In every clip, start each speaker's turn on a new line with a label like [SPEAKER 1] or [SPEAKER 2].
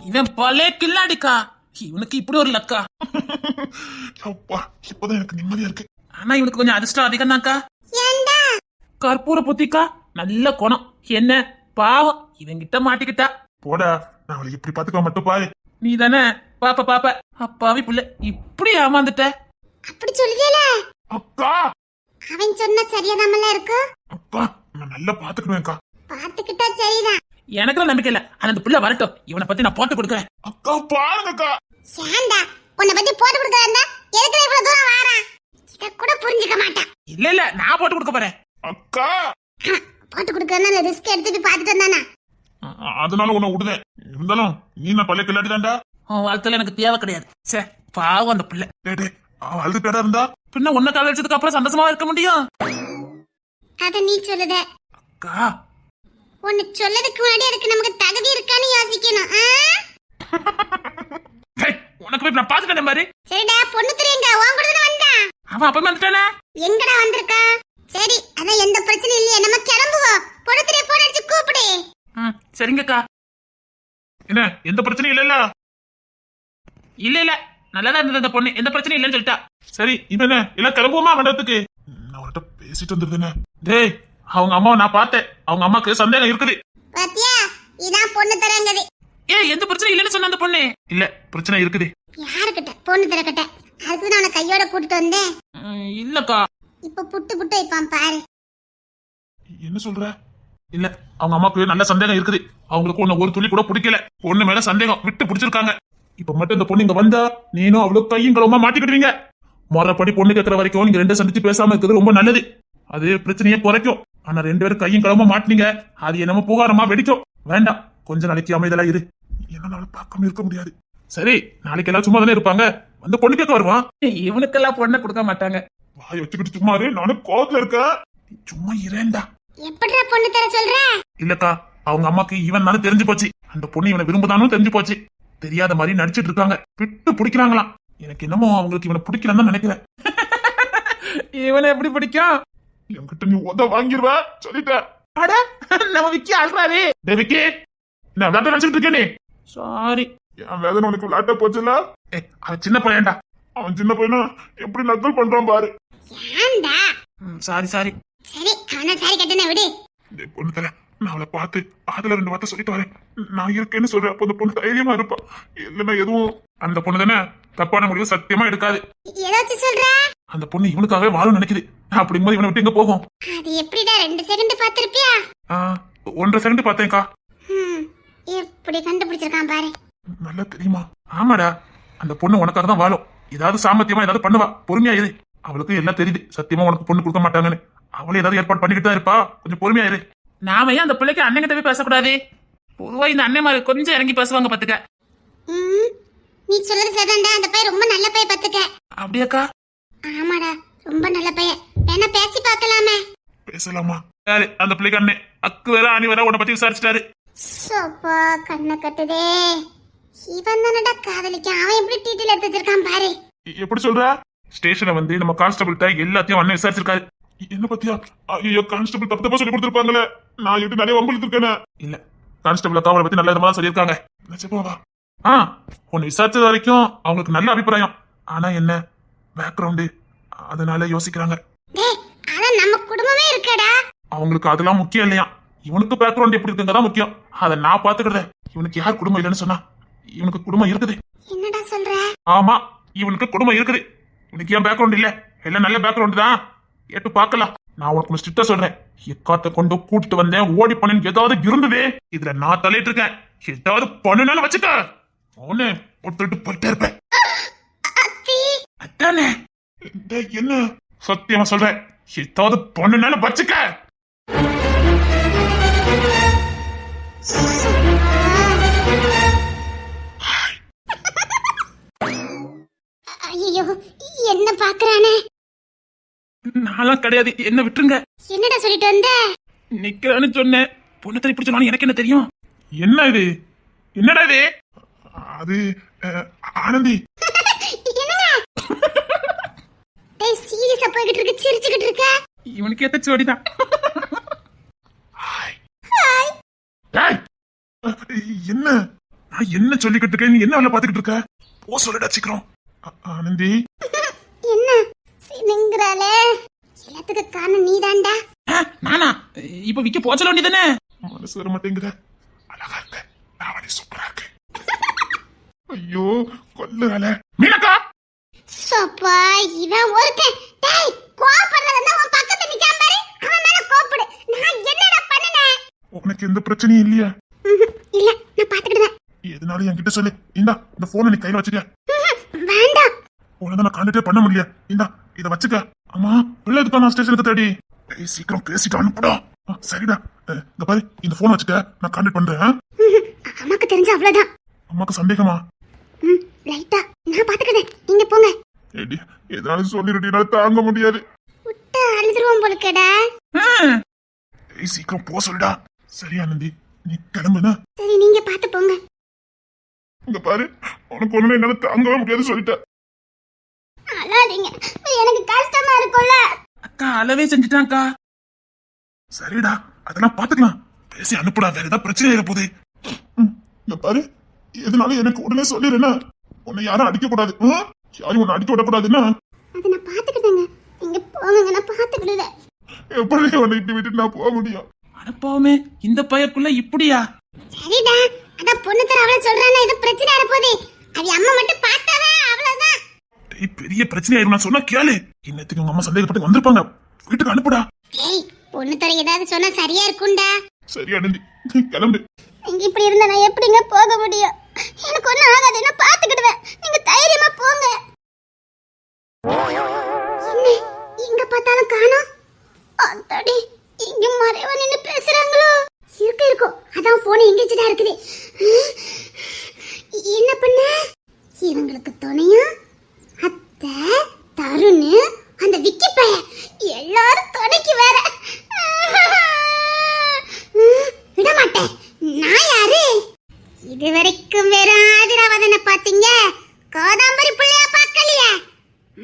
[SPEAKER 1] இவன் பழைய கில்லாடிக்கா, இவனுக்கு இப்படி ஒரு லக்கா.
[SPEAKER 2] அப்பா இப்பதான் எனக்கு நிம்மதியா இருக்கு.
[SPEAKER 1] ஆனா இவனுக்கு கொஞ்சம் அதிர்ஷ்டம் அதிகம் தான்க்கா. கற்பூர புத்திக்கா, நல்ல குணம். என்ன பாவம் இவங்கிட்ட மாட்டிக்கிட்டா.
[SPEAKER 2] போடா, நான் அவளை இப்படி பாத்துக்க மட்டும் பாரு.
[SPEAKER 1] நீ தானே பாப்ப பாப்ப அப்பாவி புள்ள இப்படி ஏமாந்துட்ட.
[SPEAKER 3] அப்படி சொல்லுதேல
[SPEAKER 2] அக்கா,
[SPEAKER 3] அவன் சொன்ன சரியாதாமல இருக்கு.
[SPEAKER 2] அக்கா நான் நல்லா பாத்துக்குவேன்க்கா.
[SPEAKER 3] பாத்துக்கிட்டா சரிதான்.
[SPEAKER 1] எனக்கு நம்பிக்கை இல்ல. அந்த புள்ள வரட்டும், இவனை பத்தி நான் போட்டு கொடுக்குறேன்.
[SPEAKER 2] அக்கா பாருங்கக்கா.
[SPEAKER 3] ஏண்டா உன்னை பத்தி போட்டு கொடுக்கறதா எதுக்கு இவ்வளவு தூரம் வாரான்? இத கூட புரிஞ்சுக்க மாட்டான்.
[SPEAKER 1] இல்ல இல்ல, நான் போட்டு கொடுக்க போறேன்.
[SPEAKER 2] அக்கா
[SPEAKER 3] போட்டு கொடுக்கறதா ரிஸ்க் எடுத்து போய் பாத்துட்டு வந்தானா?
[SPEAKER 2] அதனால உன்னை விடுதேன். இருந்தாலும் நீ நான் பழைய கில்லாடி தான்டா.
[SPEAKER 1] உன் வாழ்த்துல எனக்கு தேவை கிடையாது. சே பாவம் அந்த புள்ள.
[SPEAKER 2] அவன் அழுதுட்டா இருந்தா
[SPEAKER 1] பின்ன உன்ன காதலிச்சதுக்கு அப்புறம் சந்தோஷமா இருக்க முடியும்?
[SPEAKER 3] அத நீ சொல்லுத.
[SPEAKER 1] அக்கா
[SPEAKER 3] உன்னை சொல்லதுக்கு முன்னாடி அதுக்கு நமக்கு தகுதி இருக்கான்னு யோசிக்கணும்.
[SPEAKER 1] உனக்கு போய் நான் பாத்துட்டேன் பாரு.
[SPEAKER 3] சரிடா, பொண்ணு தெரியுங்க உன் கூட தான வந்தா.
[SPEAKER 1] அவன் அப்பவே வந்துட்டானே.
[SPEAKER 3] எங்கடா வந்திருக்கா? சரி அதான் எந்த பிரச்சனையும் இல்லையே, நம்ம கிளம்புவோம். பொண்ணு தெரிய போன் அடிச்சு கூப்பிடு.
[SPEAKER 1] சரிங்கக்கா.
[SPEAKER 2] என்ன எந்த பிரச்சனையும் இல்லல்ல?
[SPEAKER 1] இல்ல இல்ல, நல்லாதான் இருந்தது அந்த பொண்ணு, எந்த பிரச்சனையும் இல்லன்னு சொல்லிட்டா.
[SPEAKER 2] சரி இப்ப என்ன எல்லாம் கிளம்புவோமா மண்டபத்துக்கு? நான் அவர்கிட்ட பேசிட்டு வந்துருந்தேனே.
[SPEAKER 1] டேய், அவங்க அம்மாவை நான் பார்த்தேன். அவங்க அம்மாக்கு சந்தேகம் இருக்குது.
[SPEAKER 3] பாத்தியா, இதான் பொண்ணு தரங்கது.
[SPEAKER 1] எந்த பிரச்சனையும் இல்லன்னு சொன்ன அந்த பொண்ணு. இல்ல பிரச்சனை இருக்குது.
[SPEAKER 3] யாருக்கிட்ட? பொண்ணு தரக்கிட்ட. அதுக்கு நான் அவனை கையோட கூட்டிட்டு வந்தேன்.
[SPEAKER 1] இல்லக்கா.
[SPEAKER 3] இப்ப புட்டு புட்டு வைப்பான் பாரு.
[SPEAKER 2] என்ன சொல்ற?
[SPEAKER 1] இல்ல, அவங்க அம்மாக்கு நல்ல சந்தேகம் இருக்குது. அவங்களுக்கு ஒண்ணு ஒரு துளி கூட பிடிக்கல. பொண்ணு மேல சந்தேகம் விட்டு பிடிச்சிருக்காங்க. இப்ப மட்டும் இந்த பொண்ணு இங்க வந்தா நீனும் அவ்வளவு கையும் களவுமா மாட்டிக்கிடுவீங்க. முறைப்படி பொண்ணு கேட்கற வரைக்கும் நீங்க ரெண்டு சந்திச்சு பேசாம இருக்கிறது ரொம்ப நல்லது. அது பிரச்சனையே குறைக்கும். ஆனா ரெண்டு பேரும் கையும் களவுமா மாட்டினீங்க, அது என்னமோ புகாரமா வெடிக்கும். வேண்டாம், கொஞ்சம் நாளைக்கு அமைதலா இரு.
[SPEAKER 2] என்னால பார்க்காம இருக்க முடியாது.
[SPEAKER 1] சரி, நாளைக்கு எல்லாம் சும்மா தானே இருப்பாங்க. வந்து பொண்ணு கேட்க வருவான். இவனுக்கெல்லாம் பொண்ணை கொடுக்க மாட்டாங்க.
[SPEAKER 2] வாயை வச்சுக்கிட்டு சும்மா இரு, நானும் கோவத்துல இருக்கேன்.
[SPEAKER 1] சும்மா இரேண்டா.
[SPEAKER 3] எப்படிடா பொண்ணு தர சொல்ற?
[SPEAKER 1] இல்லக்கா, அவங்க அம்மாக்கு இவன் தானே தெரிஞ்சு போச்சு. அந்த பொண்ணு இவனை விரும்புதானும் தெரிஞ்சு போச்சு. தெரியாத மாதிரி நடிச்சிட்டு இருக்காங்க. விட்டு பிடிக்கிறாங்களாம். எனக்கு என்னமோ அவங்களுக்கு இவனை பிடிக்கலன்னு தான் நினைக்கிறேன். இவனை எப்படி பிடிக்கும்?
[SPEAKER 2] என்கிட்ட நீ உத வாங்கிருவ சொல்லிட்டேன்.
[SPEAKER 1] அட, நம்ம விக்கி ஆள்றாரு.
[SPEAKER 2] டேய் விக்கி, நான் விளையாட்ட நினைச்சிட்டு இருக்கேன். நீ
[SPEAKER 1] சாரி.
[SPEAKER 2] என் வேதனை உனக்கு விளையாட்ட போச்சுல.
[SPEAKER 1] அவன் சின்ன பையன்டா.
[SPEAKER 2] அவன் சின்ன பையனா எப்படி நக்கல் பண்றான் பாரு.
[SPEAKER 3] ஏண்டா?
[SPEAKER 1] Sorry sorry.
[SPEAKER 3] சரி அவன சாரி கட்டன விடு.
[SPEAKER 2] டேய் பொண்ணு தர, நான் அவளை பார்த்து அதுல ரெண்டு வார்த்தை சொல்லிட்டு வரேன். நான் இருக்கேன்னு சொல்றேன். அப்போ அந்த பொண்ணு தைரியமா இருப்பா. இல்லைன்னா எதுவும் அந்த பொண்ணு தானே தப்பான முடிவு சத்தியமா எடுக்காது.
[SPEAKER 3] ஏதாச்சும் சொல்ற?
[SPEAKER 1] அந்த பொண்ணு இவனுக்காகவே வாழும் நினைக்குது. அப்படிங்கும்போது இவனை விட்டு எங்க போகும்?
[SPEAKER 3] அது எப்படிடா 2 செகண்ட் பாத்திருப்பியா?
[SPEAKER 1] 1.5 செகண்ட் பார்த்தேன்க்கா.
[SPEAKER 3] எப்படி கண்டுபிடிச்சிருக்கான் பாரு.
[SPEAKER 2] நல்லா தெரியுமா?
[SPEAKER 1] ஆமாடா, அந்த பொண்ணு உனக்காக தான் வாழும். ஏதாவது சாமர்த்தியமா ஏதாவது பண்ணுவா. பொறுமையா இரு. அவளுக்கு எல்லாம் தெரியுது, சத்தியமா உனக்கு பொண்ணு கொடுக்க மாட்டாங்கன்னு. அவளே ஏதாவது ஏற்பாடு பண்ணிக்கிட்டு தான் இருப்பா. கொஞ்சம் பொறுமையா இரு. நாம ஏன் அந்த பிள்ளைக்கு அண்ணன் கிட்ட போய் பேசக்கூடாது? பொதுவா இந்த அண்ணன் மாதிரி கொஞ்சம் இறங்கி பேசுவாங்க பாத்துக்க.
[SPEAKER 3] நீ சொல்றது சரிதான்டா. அந்த பையன் ரொம்ப நல்ல பையன் பாத்துக்க.
[SPEAKER 1] அப்படியாக்கா?
[SPEAKER 3] ஆமாடா, ரொம்ப நல்ல பையன். வேணா பேசி பார்க்கலாமே.
[SPEAKER 2] பேசலாமா?
[SPEAKER 1] அந்த பிள்ளைக்கு அண்ணன் அக்கு வேற ஆணி வேற உன்னை பத்தி விசாரிச்சிட்டாரு.
[SPEAKER 3] சோப்பா கண்ணை கட்டுதே. இவன் தானடா காதலிக்க. அவன் எப்படி டீட்டெயில் எடுத்து வச்சிருக்கான் பாரு.
[SPEAKER 2] எப்படி சொல்ற?
[SPEAKER 1] ஸ்டேஷன்ல வந்து நம்ம கான்ஸ்டபிள்கிட்ட எல்லாத்தையும் அண்ணன் விசாரிச்சிருக்காரு.
[SPEAKER 2] என்ன பத்தியா? ஐயோ, கான்ஸ்டபிள் தப்பு தப்பா சொல்லி கொடுத்துருப்பாங்களே. நான் எப்படி நிறைய வம்பு இருக்கேனே.
[SPEAKER 1] இல்ல, கான்ஸ்டபிள் அவளை பத்தி நல்ல விதமா சொல்லியிருக்காங்க.
[SPEAKER 2] நிஜமாவா?
[SPEAKER 1] உன்னை விசாரிச்சது வரைக்கும் அவங்களுக்கு நல்ல அபிப்பிராயம். ஆனா என்ன பேக்ரவுண்டு, அதனால யோசிக்கிறாங்க.
[SPEAKER 3] டேய், அத நம்ம குடும்பமே இருக்கடா.
[SPEAKER 1] அவங்களுக்கு அதெல்லாம் முக்கியம் இல்லையா. இவனுக்கு பேக்ரவுண்ட் எப்படி இருக்குங்கதான் முக்கியம். அதை நான் பாத்துக்கிறேன். இவனுக்கு யார் குடும்பம் இல்லைன்னு சொன்னா? இவனுக்கு குடும்பம் இருக்குது.
[SPEAKER 3] என்னடா சொல்ற?
[SPEAKER 1] ஆமா, இவனுக்கு குடும்பம் இருக்குது. இவனுக்கு ஏன் பேக்ரவுண்ட் இல்ல? எல்லாம் நல்ல பேக்ரவுண்ட் தான். கேட்டு பாக்கலாம். நான் உனக்கு ஸ்ட்ரிக்டா சொல்றேன். எக்காத்த கொண்டு கூட்டிட்டு வந்தேன், ஓடி பண்ணு ஏதாவது இருந்ததே. இதுல நான் தலையிட்டு இருக்கேன். ஏதாவது பண்ணுனாலும் வச்சுக்க. அவனு ஒருத்தட்டு போயிட்டே இருப்பேன். அதானே?
[SPEAKER 2] என்ன
[SPEAKER 1] சத்தியமா சொல்றேன். ஏதாவது பண்ணுனாலும் வச்சுக்க.
[SPEAKER 3] ஐயோ, என்ன பாக்குறானே?
[SPEAKER 1] நான்லாம் கிடையாது, என்ன விட்டுருங்க.
[SPEAKER 3] என்னடா சொல்லிட்டு வந்த?
[SPEAKER 1] நிக்கிறான்னு சொன்னேன். பொண்ணு இப்படி சொன்னாலும் எனக்கு என்ன தெரியும்? என்ன இது? என்னடா இது?
[SPEAKER 2] அது ஆனந்தி.
[SPEAKER 3] சீரியஸா போய்கிட்டு இருக்கு, சிரிச்சுக்கிட்டு இருக்க.
[SPEAKER 1] இவனுக்கு ஏத்த சோடிதான்.
[SPEAKER 2] என்ன நான் என்ன சொல்லிக்கிட்டு இருக்கேன், நீ என்ன வேலை பாத்துக்கிட்டு இருக்க? போ சொல்லுடா சீக்கிரம். ஆனந்தி
[SPEAKER 3] என்ன சினுங்கிறாளே? எல்லாத்துக்கு காரணம் நீதான்டா.
[SPEAKER 1] நானா? இப்ப விக்க போச்சல வேண்டியதானே?
[SPEAKER 2] மனசு வர மாட்டேங்குத. அழகா இருக்க, நாவடி சூப்பரா இருக்கு. ஐயோ கொல்லுறாளே மீனக்கா.
[SPEAKER 3] சப்பா இவன் ஒருத்தன். டேய் கோபப்படுறதா உன் பக்கத்துல நிக்காம பாரு. அவன் மேல கோபப்படு. நான் என்னடா பண்ணனே?
[SPEAKER 2] உனக்கு எந்த பிரச்சனையும் இல்லையா?
[SPEAKER 3] இல்ல நான் பாத்துக்கிடுவேன்.
[SPEAKER 2] எதனாலும் என்கிட்ட சொல்லு. இந்தா இந்த போனை நீ கையில வச்சுக்க.
[SPEAKER 3] வேண்டாம்.
[SPEAKER 2] உனதான் நான் கான்டாக்டே பண்ண முடியல. இந்தா இத வச்சுக்க. ஆமா பிள்ளை எதுக்கா நான் ஸ்டேஷனுக்கு தேடி? டேய் சீக்கிரம் பேசிட்டு அனுப்புடா. சரிடா இந்த பாரு இந்த போன் வச்சுக்க, நான் கான்டாக்ட் பண்றேன்.
[SPEAKER 3] அம்மாக்கு தெரிஞ்ச அவ்வளவுதான்.
[SPEAKER 2] அம்மாக்கு சந்தேகமா?
[SPEAKER 3] லைட்டா நான் பாத்துக்கிடுவேன். நீங்க போங்க.
[SPEAKER 2] ஏடி எதனாலும் சொல்லிடுடி, என்னால தாங்க முடியாது.
[SPEAKER 3] விட்டு அழுதுருவோம் போலுக்கடா.
[SPEAKER 2] ஏய் சீக்கிரம் போ சொல்லுடா. சரி ஆனந்தி நீ கிளம்புனா.
[SPEAKER 3] சரி நீங்க பாத்து போங்க.
[SPEAKER 2] இங்க பாரு உனக்கு ஒண்ணு என்னால தாங்கவே முடியாது சொல்லிட்டேன்.
[SPEAKER 3] அழாதீங்க, எனக்கு கஷ்டமா இருக்கும்ல.
[SPEAKER 1] அக்கா அளவே செஞ்சுட்டான்க்கா.
[SPEAKER 2] சரிடா அதெல்லாம் பாத்துக்கலாம். பேசி அனுப்புடா, வேற ஏதாவது பிரச்சனை ஆயிட போகுது. இங்க பாரு எதனாலும் எனக்கு உடனே சொல்லிடுறேன்னா, உன்னை யாரும் அடிக்க கூடாது. யாரும் உன்னை அடிக்க விடக்கூடாதுன்னா.
[SPEAKER 3] அதை நான் பாத்துக்கிட்டேங்க. நீங்க போங்க, நான் பாத்துக்கிடுவேன்.
[SPEAKER 2] எப்படி உன்னை இட்டு விட்டு நான் போக முடியும்?
[SPEAKER 1] அடப்பாவுமே இந்த பையக்குள்ள இப்படியா?
[SPEAKER 3] சரிடா, அதான் பொண்ணு தர அவள சொல்றானே, இது பிரச்சனை ஆற போகுது. அது அம்மா மட்டும் பார்த்தாவே அவ்வளவுதான்.
[SPEAKER 2] டேய் பெரிய பிரச்சனை ஆயிரும், நான் சொன்னா கேளு. இன்னத்துக்கு உங்க அம்மா சந்தேகப்பட்டு வந்திருப்பாங்க. வீட்டுக்கு அனுப்புடா.
[SPEAKER 3] ஏய் பொண்ணு தர ஏதாவது சொன்னா சரியா இருக்கும்டா.
[SPEAKER 2] சரி ஆனந்தி நீ கிளம்பு.
[SPEAKER 3] நீங்க இப்படி இருந்தா நான் எப்படிங்க போக முடியும்? எனக்கு ஒண்ணும் ஆகாது, நான் பாத்துக்கிடுவேன். நீங்க தைரியமா போங்க. என்ன எங்க பார்த்தாலும் காணோம்? அடடி இங்க மறைவா நின்னு பேசுறாங்களோ? இருக்கும் அதான் போன் எங்கேச்சுதான் இருக்குது. என்ன பண்ண? இவங்களுக்கு துணையா அத்தை, தருண், அந்த விக்கி பையன் எல்லாரும் துணைக்கு வேற. விட மாட்டேன். நான் யாரு? இதுவரைக்கும் வெறும் ஆதிராவதனை பாத்தீங்க, கோதாம்பரி புள்ளையா பார்க்கலையே.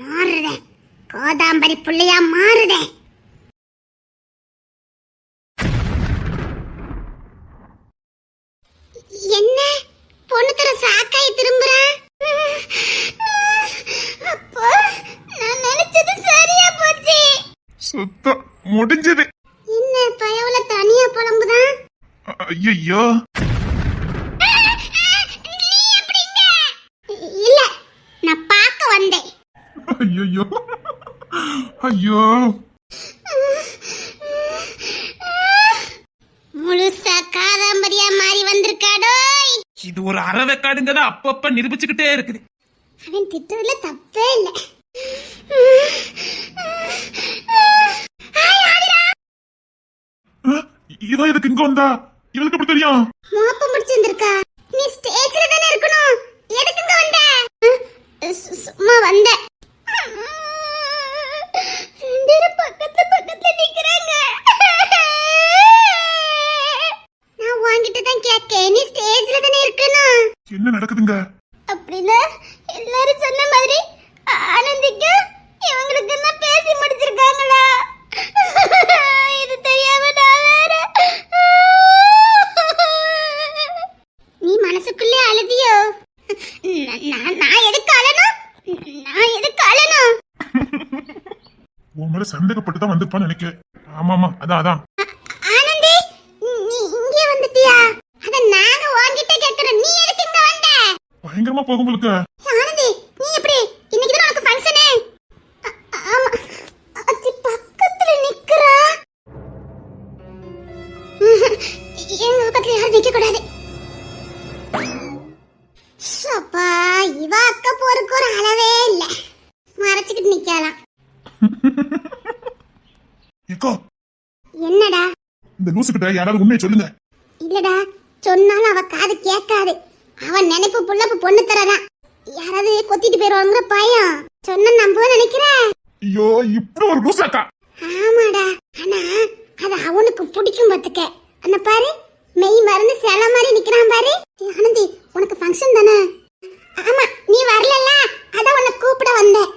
[SPEAKER 3] மாறுதே, கோதாம்பரி புள்ளையா மாறுதே. என்ன பொண்ணு தர சாக்காய் திரும்புறேன்? அப்போ நான் நினைச்சது சரியா போச்சு.
[SPEAKER 2] சுத்தம் முடிஞ்சது.
[SPEAKER 3] என்ன பயவுல தனியா புலம்புதான்?
[SPEAKER 2] ஐயோ
[SPEAKER 3] இல்ல நான் பார்க்க வந்தேன்.
[SPEAKER 2] ஐயோ ஐயோ
[SPEAKER 3] முழுசா காதாம்பரியா மாறி வந்திருக்காடோ.
[SPEAKER 1] இது ஒரு அறவைக்காடுங்கத அப்பப்ப நிரூபிச்சுக்கிட்டே இருக்குது.
[SPEAKER 3] அவன் திட்டுறதுல தப்பே இல்ல.
[SPEAKER 2] இவன் எதுக்கு இங்க வந்தா? இவனுக்கு எப்படி தெரியும்?
[SPEAKER 3] மோப்ப முடிச்சிருந்திருக்கா. நீ ஸ்டேஜ்ல தானே இருக்கணும். எதுக்குங்க வந்த? சும்மா வந்த. ரெண்டு பேரும் பக்கத்துல பக்கத்துல நிக்கறாங்க. நான் வாங்கிட்டு தான் கேக்கேன். நீ ஸ்டேஜ்ல தானே இருக்கணும்.
[SPEAKER 2] என்ன நடக்குதுங்க?
[SPEAKER 3] அப்படின்னா எல்லாரும் சொன்ன மாதிரி ஆனந்திக்கு இவங்களுக்கு தான் பேசி முடிச்சிருக்காங்களா? இது தெரியாம நான் வேற. நீ மனசுக்குள்ளே அழுதியோ? நான் எதுக்கு அழணும்? நான் எதுக்கு அழணும்?
[SPEAKER 2] உன் மேல சந்தேகப்பட்டு தான் வந்திருப்பான்னு நினைக்கிறேன். ஆமாமா அதான்
[SPEAKER 3] ஆனந்தி நீ இங்கே வந்துட்டியா? அத நாங்க வாங்கிட்டே கேக்குறோம். நீ எதுக்கு இங்க வந்த?
[SPEAKER 2] பயங்கரமா போகும் உங்களுக்கு.
[SPEAKER 3] ஆனந்தி நீ எப்படி? இன்னைக்கு தான் உனக்கு ஃபங்க்ஷனே. ஆமா அது பக்கத்துல நிக்கறா. எங்க பக்கத்துல யாரும் நிக்க கூடாது. சப்பா இவ அக்கா போறக்கு ஒரு அளவே இல்ல. மறைச்சிக்கிட்டு நிக்கலாம்.
[SPEAKER 2] ஏக்கோ
[SPEAKER 3] என்னடா?
[SPEAKER 2] இந்த லூசு கிட்ட யாராவது உண்மையை சொல்லுங்க.
[SPEAKER 3] இல்லடா சொன்னாலும் அவ காது கேட்காது. அவன் நினைப்பு புள்ளப்பு பொண்ணு தரதான். யாராவது கொத்திட்டு போயிருவாங்கிற பயம். சொன்ன நம்ப நினைக்கிறேன்.
[SPEAKER 2] ஐயோ இப்படி ஒரு லூசாக்கா.
[SPEAKER 3] ஆமாடா, ஆனா அது அவனுக்கு பிடிக்கும் பாத்துக்க. அண்ணா பாரு மெய் மறந்து சேல மாதிரி நிக்கிறான் பாரு. ஆனந்தி உனக்கு ஃபங்க்ஷன் தானே? ஆமா நீ வரலல்ல, அதான் உன்னை கூப்பிட வந்தேன்.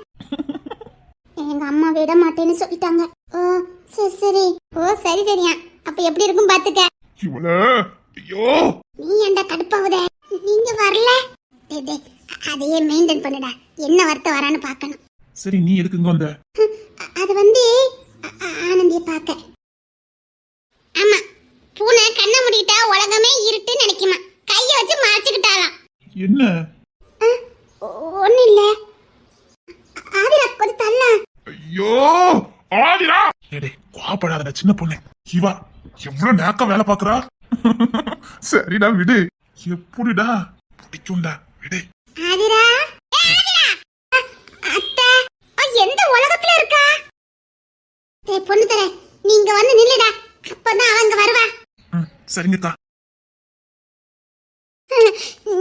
[SPEAKER 3] எங்க அம்மா விட மாட்டேன்னு சொல்லிட்டாங்க. ஓ சரி சரி. ஓ சரி சரியா, அப்ப எப்படி இருக்கும் பாத்துக்க.
[SPEAKER 2] இவள ஐயோ
[SPEAKER 3] நீ ஏன்டா கடுப்பாவுத? நீங்க வரல? டேய் டேய், அதையே மெயின்டைன் பண்ணுடா. என்ன வார்த்தை வரான்னு பார்க்கணும்.
[SPEAKER 2] சரி நீ எதுக்கு இங்க வந்த?
[SPEAKER 3] அது வந்து ஆனந்திய பார்க்க. ஆமா, பூனை கண்ணை மூடிட்டா உலகமே இருட்டு நினைக்குமா. கைய வச்சு மறைச்சுக்கிட்டாலாம்.
[SPEAKER 2] என்ன?
[SPEAKER 3] ஒண்ணு இல்ல. ஆதிரா கொஞ்சம் தள்ள.
[SPEAKER 2] ஐயோ ஆதிரா! டேய் கோபப்படாதடா சின்ன பொண்ணு. இவா எவ்வளவு நேக்க வேலை பாக்குறா. சரிடா விடு. எப்படிடா பிடிக்கும்டா விடு.
[SPEAKER 3] ஆதிரா, ஆதிரா, அத்தை, எந்த உலகத்துல இருக்கா? டேய் பொண்ணு தர, நீங்க வந்து நில்லுடா. அப்பதான் அவங்க வருவா.
[SPEAKER 2] சரிங்கக்கா.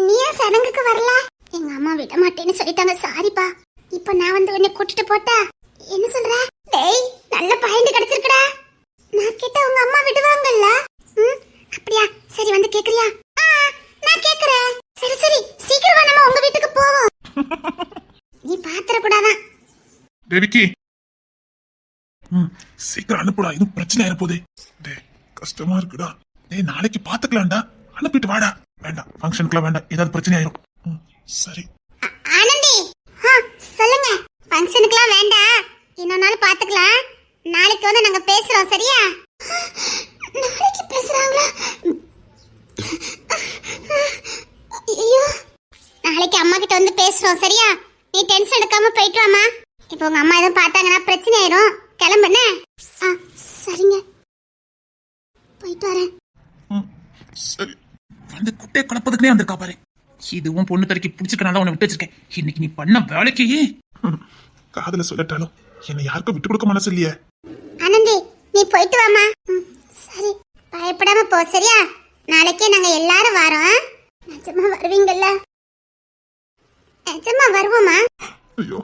[SPEAKER 3] நீ ஏன் சடங்குக்கு வரல? எங்க அம்மா விட மாட்டேன்னு சொல்லிட்டாங்க. சாரிப்பா. இப்ப நான் வந்து உன்னை கூட்டிட்டு போட்டா என்ன சொல்ற? டேய் நல்ல பாயிண்ட் கிடைச்சிருக்குடா. நான் கேட்டா உங்க அம்மா விடுவாங்கல்ல? அப்படியா? சரி வந்து கேக்குறியா? நான் கேக்குறேன். சரி சரி சீக்கிரம் வா, நம்ம உங்க வீட்டுக்கு போவோம். நீ பாத்திர கூடாதான்.
[SPEAKER 2] தேவிக்கு சீக்கிரம் அனுப்புடா. இது பிரச்சனை ஆயிர போதே. டேய் கஷ்டமா இருக்குடா. டேய் நாளைக்கு பாத்துக்கலாம்டா. அனுப்பிட்டு வாடா. வேண்டாம் ஃபங்க்ஷனுக்குலாம் வேண்டாம். ஏதாவது பிரச்சனை ஆயிரும். சரி
[SPEAKER 3] ஆனந்தி, சொல்லுங்க. ஃபங்க்ஷனுக்குலாம் வேண்டாம், இன்னொரு நாள் பாத்துக்கலாம். நாளைக்கு வந்து நாங்க பேசுறோம். சரியா? நாளைக்கு பேசுறாங்களா? ஐயோ, நாளைக்கு அம்மா கிட்ட வந்து பேசுறோம். சரியா? நீ டென்ஷன் எடுக்காம போயிட்டு வாமா. இப்போ உங்க அம்மா எதுவும் பார்த்தாங்கன்னா பிரச்சனை ஆயிரும். கிளம்புன? சரிங்க, போயிட்டு வரேன்.
[SPEAKER 2] சரி.
[SPEAKER 1] வந்து குட்டை குழப்பதுக்குனே வந்திருக்கா பாரு. இதுவும் பொண்ணு தரைக்கு பிடிச்சிருக்கனால உன்னை விட்டு வச்சிருக்கேன். இன்னைக்கு நீ பண்ண வேலைக்கு
[SPEAKER 2] காதல சொல்லட்டாலும் என்னை யாருக்கும் விட்டு கொடுக்க மனசு இல்லையே.
[SPEAKER 3] ஆனந்தி, நீ போயிட்டு வாமா. சரி, பயப்படாம போ. சரியா? நாளைக்கே நாங்க எல்லாரும் வரோம். நிஜமா வருவீங்கல்ல? நிஜமா வருவோமா?
[SPEAKER 2] ஐயோ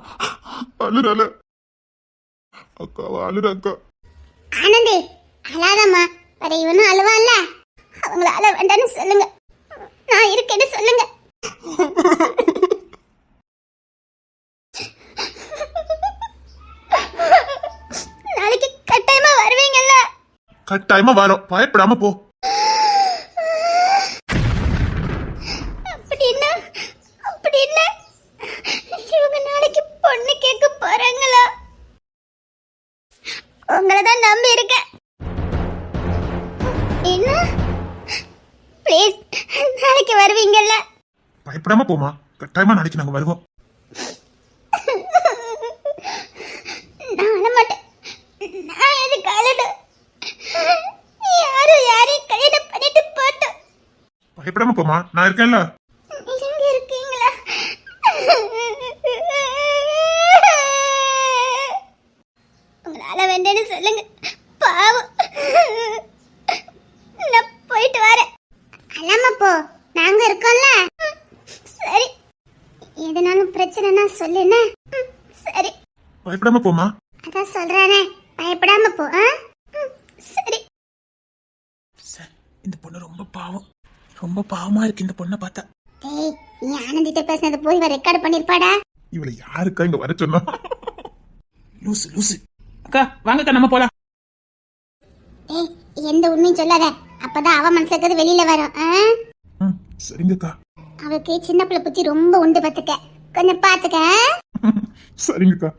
[SPEAKER 2] அழுறால அக்காவா அழுற அக்கா.
[SPEAKER 3] ஆனந்தி அழாதம்மா. வேற இவனும் அழுவான்ல, அவங்கள அழ வேண்டாம்னு சொல்லுங்க. நான் இருக்கேன்னு சொல்லுங்க. நாளைக்கு கட்டாயமா வருவீங்கல்ல?
[SPEAKER 2] கட்டாயமா வரோம். பயப்படாம போ.
[SPEAKER 3] அப்படின்னா அப்படின்னா இவங்க நாளைக்கு பொண்ணு கேட்க போறாங்களா? உங்களை தான் நம்பி இருக்கேன். என்ன? ப்ளீஸ் நாளைக்கு வருவீங்கல்ல?
[SPEAKER 2] பயப்படாம போமா. கட்டாயமா நாளைக்கு நாங்க வருவோம்.
[SPEAKER 3] நான் அழ மாட்டேன். நான் எதுக்கு அழணும்? யாரும் யாரையும் கல்யாணம் பண்ணிட்டு போட்டோம்.
[SPEAKER 2] பயப்படாம போமா. நான் இருக்கேன்ல.
[SPEAKER 3] இங்க இருக்கீங்களா? உங்களால வேண்டேன்னு சொல்லுங்க. பாவம். நான் போயிட்டு வரேன். அல்லாம போ, நாங்க இருக்கோம்ல. சரி, எதனாலும் பிரச்சனைனா சொல்லுன்னு. சரி,
[SPEAKER 2] பயப்படாம போமா.
[SPEAKER 3] அதான் சொல்றானே, பயப்படாம போ. சரி.
[SPEAKER 1] இந்த பொண்ணு ரொம்ப பாவம். ரொம்ப பாவமா இருக்கு இந்த பொண்ணை பார்த்தா.
[SPEAKER 3] டேய், நீ ஆனந்திட்ட பேசினது போய் ரெக்கார்ட் பண்ணிருப்பாடா.
[SPEAKER 2] இவளை யாருக்கா இங்க வர சொன்னா?
[SPEAKER 1] லூசு லூசு. அக்கா வாங்கக்கா நம்ம போலாம்.
[SPEAKER 3] டேய், எந்த உண்மையும் சொல்லாத. அப்பதான் அவ மனசுல இருக்கிறது வெளியில வரும்.
[SPEAKER 2] சரிங்கக்கா.
[SPEAKER 3] அவளுக்கு சின்ன பிள்ளை புத்தி ரொம்ப உண்டு. பாத்துக்க, கொஞ்சம் பாத்துக்க.
[SPEAKER 2] சரிங்கக்கா.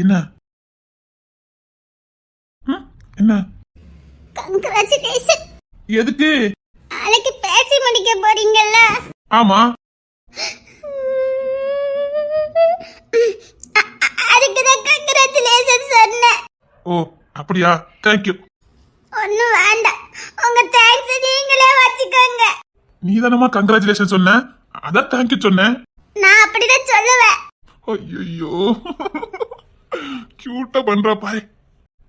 [SPEAKER 2] என்ன என்ன?
[SPEAKER 3] கங்க்ராச்சுலேஷன்.
[SPEAKER 2] எதுக்கு?
[SPEAKER 3] நாளைக்கு பேசி முடிக்க போறீங்கல்ல?
[SPEAKER 2] ஆமா.
[SPEAKER 3] அதுக்குதான் கங்க்ராச்சுலேஷன் சொன்னேன்.
[SPEAKER 2] ஓ அப்படியா? தேங்க்யூ.
[SPEAKER 3] ஒண்ணும் வேண்டாம், உங்க தேங்க்ஸ் நீங்களே வச்சுக்கோங்க.
[SPEAKER 2] நீ தானமா கங்க்ராச்சுலேஷன் சொன்ன, அதான் தேங்க்யூ சொன்னேன்.
[SPEAKER 3] நான் அப்படிதான் சொல்லுவேன்.
[SPEAKER 2] ஐயோ கியூட்டா பண்றா பாரு.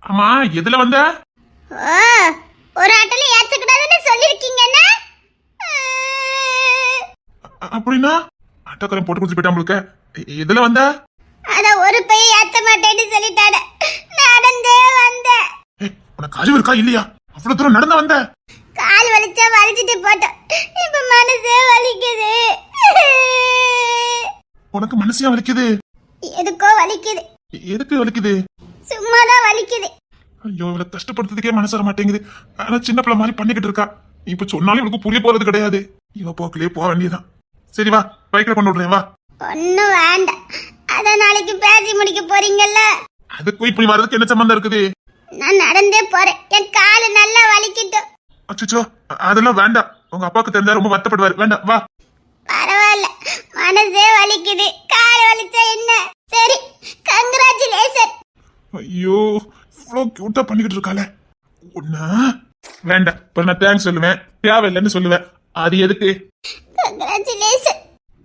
[SPEAKER 2] ஆமா எதுல வந்த?
[SPEAKER 3] ஓ, ஒரு ஆட்டல ஏத்துக்கூடாதுன்னு சொல்லிருக்கீங்கன்னா
[SPEAKER 2] அப்படின்னா ஆட்டோக்காரன் போட்டு கொடுத்து போயிட்டா உங்களுக்கு. எதுல வந்த?
[SPEAKER 3] அத ஒரு பை ஏத்த மாட்டேன்னு சொல்லிட்டாட. நடந்தே வந்தேன்.
[SPEAKER 2] உனக்கு அறிவு இருக்கா இல்லையா? அவ்வளவு தூரம் நடந்து வந்த?
[SPEAKER 3] கால் வலிச்சா வலிச்சிட்டு போட்டோம். இப்ப மனசே வலிக்குது.
[SPEAKER 2] உனக்கு மனசையா வலிக்குது?
[SPEAKER 3] எதுக்கோ வலிக்குது.
[SPEAKER 2] எதுக்கு வலிக்குது?
[SPEAKER 3] சும்மாதான் வலிக்குது.
[SPEAKER 2] ஐயோ இவளை கஷ்டப்படுத்துறதுக்கே மனசு வர மாட்டேங்குது. ஆனா சின்ன பிள்ளை மாதிரி பண்ணிக்கிட்டு இருக்கா. இப்ப சொன்னாலும் இவளுக்கு புரிய போறது கிடையாது. இவ போக்கிலே போக வேண்டியதான். சரி வா, பைக்ல கொண்டு விடுறேன் வா.
[SPEAKER 3] ஒன்னும் வேண்டாம், அத நாளைக்கு பேசி முடிக்க போறீங்கல்ல.
[SPEAKER 2] அதுக்கும் இப்படி வர்றதுக்கு என்ன சம்பந்தம் இருக்குது?
[SPEAKER 3] நான் நடந்தே போறேன், என் காலு நல்லா வலிக்கிட்டோம்.
[SPEAKER 2] அச்சோ, அதெல்லாம் வேண்டாம். உங்க அப்பாவுக்கு தெரிஞ்சா ரொம்ப வருத்தப்படுவார். வேண்டாம் வா.
[SPEAKER 3] பரவாயில்ல, மனசே வலிக்குது, கால் வலிச்சா என்ன? சரி, கங்க்ராச்சுலேஷன்.
[SPEAKER 2] ஐயோ, இவ்வளவு கியூட்டா பண்ணிக்கிட்டு இருக்காளே. ஒண்ணா வேண்டாம். இப்ப நான் தேங்க்ஸ் சொல்லுவேன், தேவையில்லைன்னு சொல்லுவேன். அது எதுக்கு?
[SPEAKER 3] கங்க்ராச்சுலேஷன்.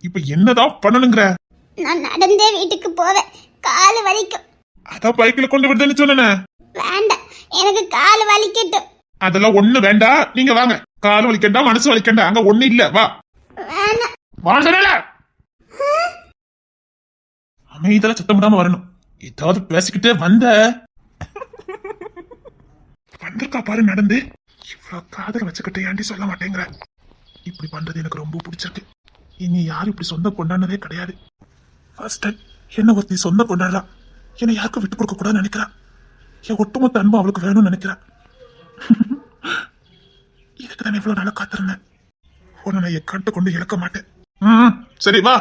[SPEAKER 2] இப்ப என்னதான் பண்ணணுங்கிற?
[SPEAKER 3] நான் நடந்தே வீட்டுக்கு போவேன், கால் வலிக்கும்.
[SPEAKER 2] அதான் பைக்ல கொண்டு விடுறேன்னு சொன்னேன்.
[SPEAKER 3] வேண்டாம், எனக்கு கால் வலிக்கட்டும்.
[SPEAKER 2] அதெல்லாம் ஒண்ணு வேண்டாம். நீங்க வாங்க. கால் வலிக்கண்டா, மனசு வலிக்கண்டா, அங்க ஒண்ணு இல்ல. வா
[SPEAKER 3] வேணாம்.
[SPEAKER 2] வா சொல்லல. அமைதியா சத்தம் விடாம வரணும். ஏதாவது பேசிக்கிட்டே வந்திருக்கா பாரு நடந்து. இவ்வளவு காதல் வச்சுக்கிட்டு ஏன்டி சொல்ல மாட்டேங்கிற? இப்படி பண்றது எனக்கு ரொம்ப பிடிச்சிருக்கு. இனி யாரும் இப்படி சொந்த கொண்டாடுனதே கிடையாது. ஃபர்ஸ்ட் டைம் என்ன ஒருத்தி சொந்த கொண்டாடுறா. என்னை யாருக்கும் விட்டு கொடுக்க கூடாதுன்னு நினைக்கிறா. என் ஒட்டுமொத்த அன்பும் அவளுக்கு வேணும்னு நினைக்கிறா. இதுக்கு தான் இவ்வளவு நாளா காத்திருந்தேன். உன்னை நான் என் கண்டு கொண்டு இழக்க மாட்டேன். சரி வா.